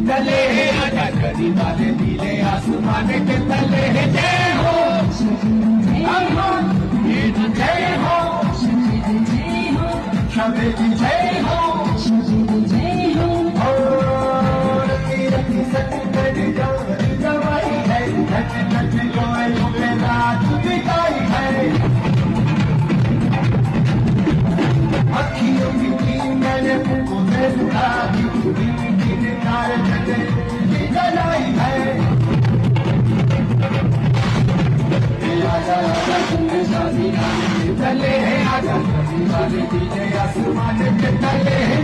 तले है आजा गली वाले नीले आसमान के तले है जय हो जय हो शबे की जय हो जवाई है रात दिखाई है अखियों की मैंने उसे उठा दी जलाई है तले है आजा वाले दीजे आसमान के तले है